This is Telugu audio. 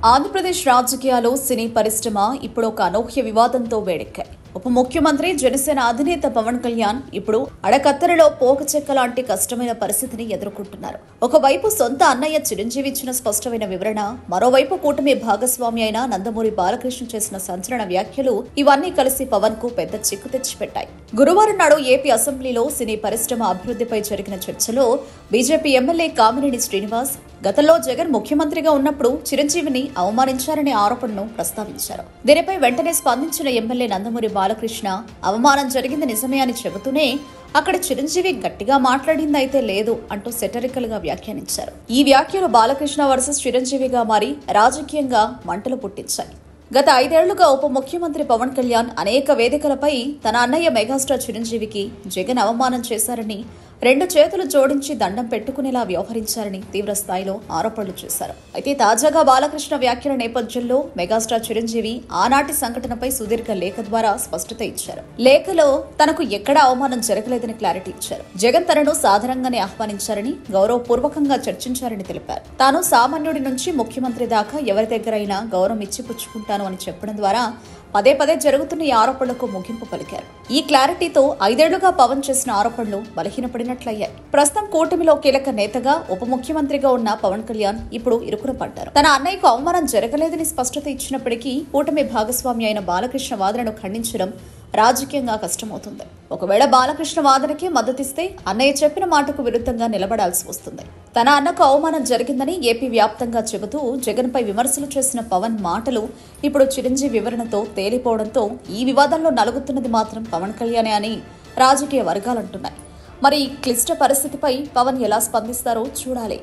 ఆంధ్రప్రదేశ్ రాజకీయాల్లో సినీ పరిశ్రమ ఇప్పుడు ఒక అనూహ్య వివాదంతో వేడెక్కాయి. ఉప ముఖ్యమంత్రి జనసేన అధినేత పవన్ కళ్యాణ్ ఇప్పుడు అడకత్తెరలో పోకచెక్క లాంటి కష్టమైన పరిస్థితిని ఎదుర్కొంటున్నారు. ఒకవైపు సొంత అన్నయ్య చిరంజీవి ఇచ్చిన స్పష్టమైన వివరణ, మరోవైపు కూటమి భాగస్వామి అయిన నందమూరి బాలకృష్ణ చేసిన సంచలన వ్యాఖ్యలు ఇవన్నీ కలిసి పవన్ కు పెద్ద చిక్కు తెచ్చిపెట్టాయి. గురువారం నాడు ఏపీ అసెంబ్లీలో సినీ పరిశ్రమ అభివృద్ధిపై జరిగిన చర్చలో బీజేపీ ఎమ్మెల్యే కామినేని శ్రీనివాస్ గతంలో జగన్ ముఖ్యమంత్రిగా ఉన్నప్పుడు చిరంజీవిని అవమానించారనే ఆరోపణను ప్రస్తావించారు. దీనిపై వెంటనే స్పందించిన ఎమ్మెల్యే నందమూరి బాలకృష్ణ అవమానం జరిగింది నిజమే అని చెబుతూనే అక్కడ చిరంజీవి గట్టిగా మాట్లాడిందైతే లేదు అంటూ సెటరికల్ గా వ్యాఖ్యానించారు. ఈ వ్యాఖ్యలు బాలకృష్ణ వర్సెస్ చిరంజీవిగా మారి రాజకీయంగా మంటలు పుట్టించాయి. గత 5 ఏళ్లుగా ఉప ముఖ్యమంత్రి పవన్ కళ్యాణ్ అనేక వేదికలపై తన అన్నయ్య మెగాస్టార్ చిరంజీవికి జగన్ అవమానం చేశారని, 2 చేతులు జోడించి దండం పెట్టుకునేలా వ్యవహరించారని తీవ్ర స్థాయిలో ఆరోపణలు చేశారు. అయితే తాజాగా బాలకృష్ణ వ్యాఖ్యల నేపథ్యంలో మెగాస్టార్ చిరంజీవి ఆనాటి సంఘటనపై సుదీర్ఘ లేఖ ద్వారా స్పష్టత ఇచ్చారు. లేఖలో తనకు ఎక్కడా అవమానం జరగలేదని క్లారిటీ ఇచ్చారు. జగన్ తనను సాధారణంగానే ఆహ్వానించారని, గౌరవపూర్వకంగా చర్చించారని తెలిపారు. తాను సామాన్యుడి నుంచి ముఖ్యమంత్రి దాకా ఎవరి దగ్గరైనా గౌరవం ఇచ్చి పుచ్చుకుంటాను అని చెప్పడం ద్వారా పదే పదే జరుగుతున్న ఈ ఆరోపణలకు ముగింపు పలికారు. ఈ క్లారిటీతో 5 ఏళ్లుగా పవన్ చేసిన ఆరోపణలు బలహీనపడినట్లయ్యాయి. ప్రస్తుతం కూటమిలో కీలక నేతగా ఉప ముఖ్యమంత్రిగా ఉన్న పవన్ కళ్యాణ్ ఇప్పుడు ఇరుకున పడ్డారు. తన అన్నయ్యకు అవమానం జరగలేదని స్పష్టత ఇచ్చినప్పటికీ కూటమి భాగస్వామి అయిన బాలకృష్ణ వాదనను ఖండించడం రాజకీయంగా కష్టమవుతుంది. ఒకవేళ బాలకృష్ణ వాదనకి మద్దతిస్తే అన్నయ్య చెప్పిన మాటకు విరుద్ధంగా నిలబడాల్సి వస్తుంది. తన అన్నకు అవమానం జరిగిందని ఏపీ వ్యాప్తంగా చెబుతూ జగన్ పై విమర్శలు చేసిన పవన్ మాటలు ఇప్పుడు చిరంజీవి వివరణతో తేలిపోవడంతో ఈ వివాదంలో నలుగుతున్నది మాత్రం పవన్ కళ్యాణే అని రాజకీయ వర్గాలంటున్నాయి. మరి ఈ క్లిష్ట పరిస్థితిపై పవన్ ఎలా స్పందిస్తారో చూడాలి.